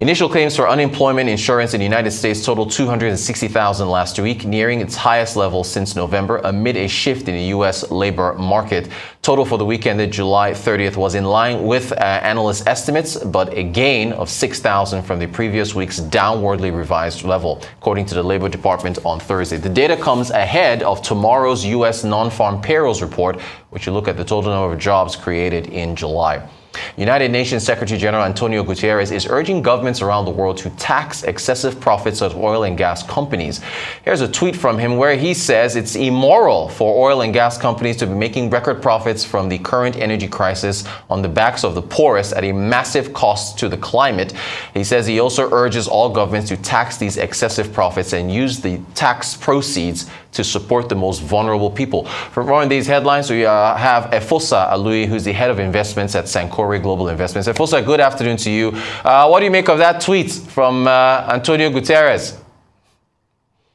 Initial claims for unemployment insurance in the United States totaled 260,000 last week, nearing its highest level since November amid a shift in the U.S. labor market. Total for the week ended July 30th was in line with analyst estimates, but a gain of 6,000 from the previous week's downwardly revised level, according to the Labor Department on Thursday. The data comes ahead of tomorrow's U.S. non-farm payrolls report, which will look at the total number of jobs created in July. United Nations Secretary General Antonio Guterres is urging governments around the world to tax excessive profits of oil and gas companies. Here's a tweet from him where he says it's immoral for oil and gas companies to be making record profits from the current energy crisis on the backs of the poorest at a massive cost to the climate. He says he also urges all governments to tax these excessive profits and use the tax proceeds to support the most vulnerable people. For more on these headlines, we have Efosa Aluyi, who's the head of investments at Sankore Global Investments. Efosa, good afternoon to you. What do you make of that tweet from Antonio Guterres?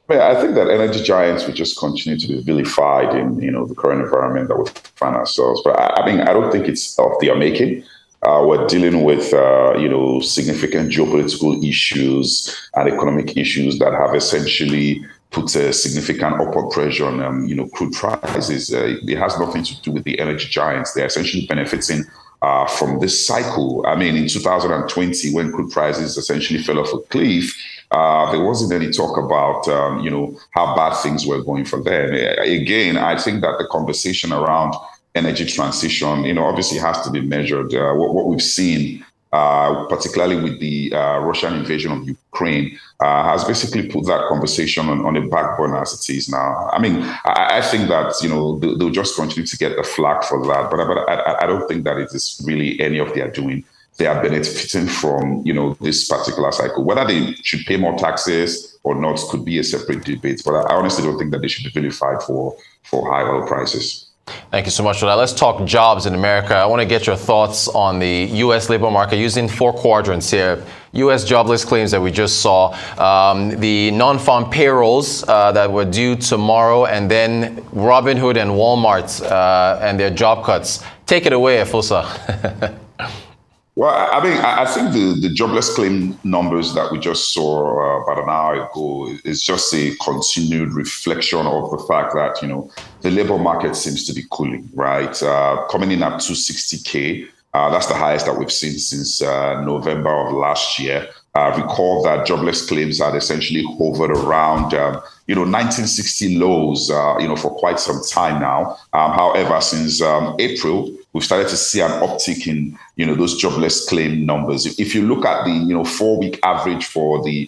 Well, I think that energy giants will just continue to be vilified in the current environment that we find ourselves. But I don't think it's of their making. We're dealing with significant geopolitical issues and economic issues that have essentially put a significant upward pressure on crude prices. It has nothing to do with the energy giants. They're essentially benefiting from this cycle. I mean, in 2020, when crude prices essentially fell off a cliff, there wasn't any talk about, how bad things were going for them. Again, I think that the conversation around energy transition, obviously has to be measured. What we've seen, particularly with the Russian invasion of Ukraine, has basically put that conversation on a back burner as it is now. I mean, I think that, they'll just continue to get the flack for that. But I don't think that it is really any of their doing. They are benefiting from, this particular cycle. Whether they should pay more taxes or not could be a separate debate. But I honestly don't think that they should be vilified for high oil prices. Thank you so much for that. Let's talk jobs in America. I want to get your thoughts on the U.S. labor market using 4 quadrants here. U.S. jobless claims that we just saw, the non-farm payrolls that were due tomorrow, and then Robinhood and Walmart and their job cuts. Take it away, Efosa. Well, I think the jobless claim numbers that we just saw about an hour ago is just a continued reflection of the fact that, the labor market seems to be cooling, right? Coming in at 260K, that's the highest that we've seen since November of last year. Recall that jobless claims had essentially hovered around, 1960 lows, for quite some time now. However, since April, we've started to see an uptick in, those jobless claim numbers. If you look at the, 4-week average for the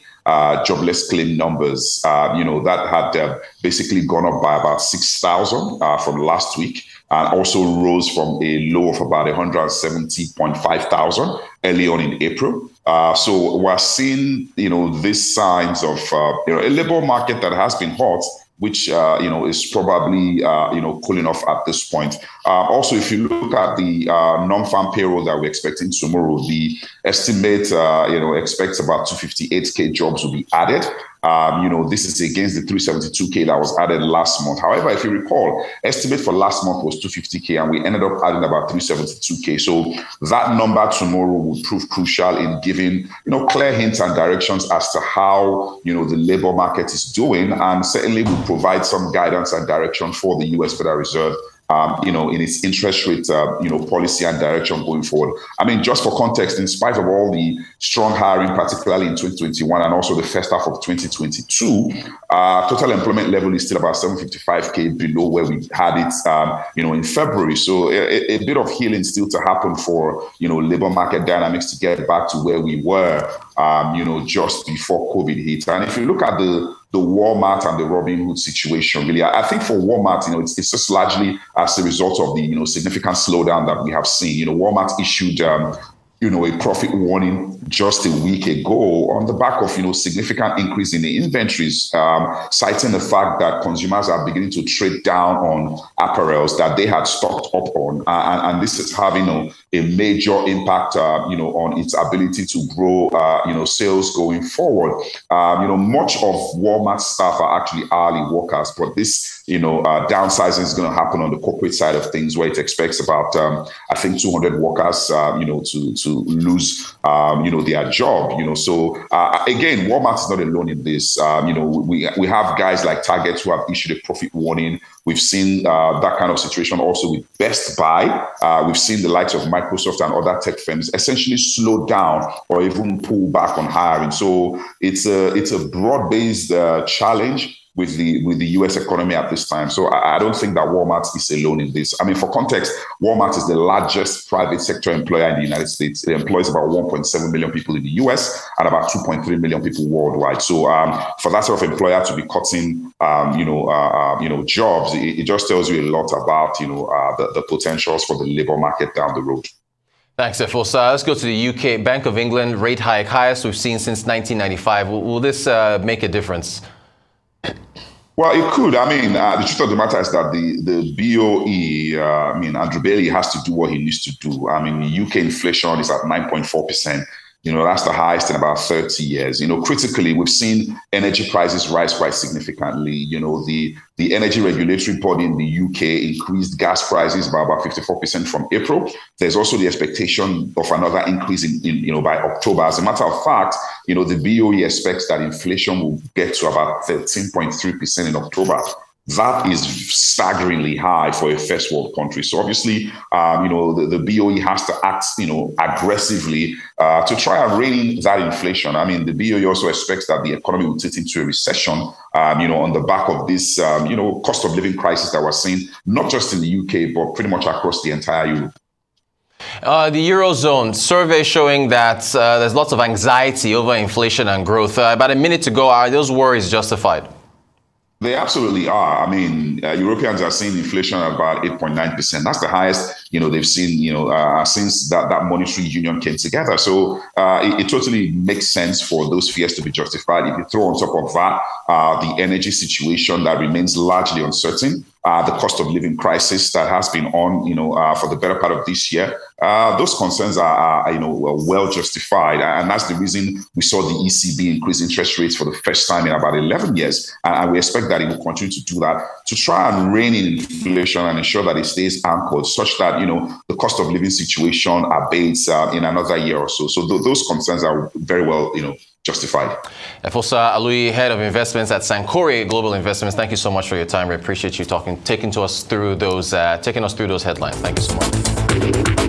jobless claim numbers, that had basically gone up by about 6,000 from last week, and also rose from a low of about 170.5 thousand early on in April. So we're seeing, these signs of a labor market that has been hot, which, is probably, cooling off at this point. Also, if you look at the non-farm payroll that we're expecting tomorrow, the estimate, expects about 258K jobs will be added. This is against the 372K that was added last month. However, if you recall, estimate for last month was 250K, and we ended up adding about 372K. So that number tomorrow will prove crucial in giving, clear hints and directions as to how, the labor market is doing, and certainly will provide some guidance and direction for the U.S. Federal Reserve, in its interest rate, policy and direction going forward. I mean, just for context, in spite of all the strong hiring, particularly in 2021 and also the first half of 2022, total employment level is still about 755K below where we had it, in February. So a bit of healing still to happen for, labor market dynamics to get back to where we were, just before COVID hit. And if you look at the Walmart and the Robinhood situation, really, I think for Walmart, it's just largely as a result of the, significant slowdown that we have seen. Walmart issued, a profit warning just a week ago on the back of, significant increase in the inventories, citing the fact that consumers are beginning to trade down on apparels that they had stocked up on. And this is having a major impact, on its ability to grow, sales going forward. Much of Walmart staff are actually hourly workers, but this, downsizing is going to happen on the corporate side of things, where it expects about, I think, 200 workers, to to lose, their job. So again, Walmart is not alone in this. We have guys like Target who have issued a profit warning. We've seen that kind of situation also with Best Buy. We've seen the likes of Microsoft and other tech firms essentially slow down or even pull back on hiring. So it's a broad-based challenge with the U.S. economy at this time. So I don't think that Walmart is alone in this. I mean, for context, Walmart is the largest private sector employer in the United States. It employs about 1.7 million people in the U.S. and about 2.3 million people worldwide. So for that sort of employer to be cutting, jobs, it just tells you a lot about, the potentials for the labor market down the road. Thanks, Efosa. Let's go to the UK. Bank of England rate hike, highest we've seen since 1995. Will this make a difference? Well, it could. I mean, the truth of the matter is that the BOE, Andrew Bailey has to do what he needs to do. I mean, UK inflation is at 9.4%. That's the highest in about 30 years. Critically, we've seen energy prices rise quite significantly. The energy regulatory body in the UK increased gas prices by about 54% from April. There's also the expectation of another increase in by October. As a matter of fact, the BOE expects that inflation will get to about 13.3% in October. That is staggeringly high for a first world country. So obviously, the BOE has to act, aggressively to try and rein in that inflation. I mean, the BOE also expects that the economy will take into a recession, on the back of this, cost of living crisis that we're seeing, not just in the UK, but pretty much across the entire Europe. The Eurozone survey showing that there's lots of anxiety over inflation and growth. About a minute ago, are those worries justified? They absolutely are. I mean, Europeans are seeing inflation at about 8.9%. That's the highest, they've seen, since that monetary union came together. So it totally makes sense for those fears to be justified. If you throw on top of that, the energy situation that remains largely uncertain, the cost of living crisis that has been on, for the better part of this year, those concerns are well justified. And that's the reason we saw the ECB increase interest rates for the first time in about 11 years. And we expect that it will continue to do that to try and rein in inflation and ensure that it stays anchored such that, the cost of living situation abates in another year or so. So those concerns are very well, justified. Efosa Aluyi, Head of Investments at Sankore Global Investments. Thank you so much for your time. We appreciate you taking us through those headlines. Thank you so much.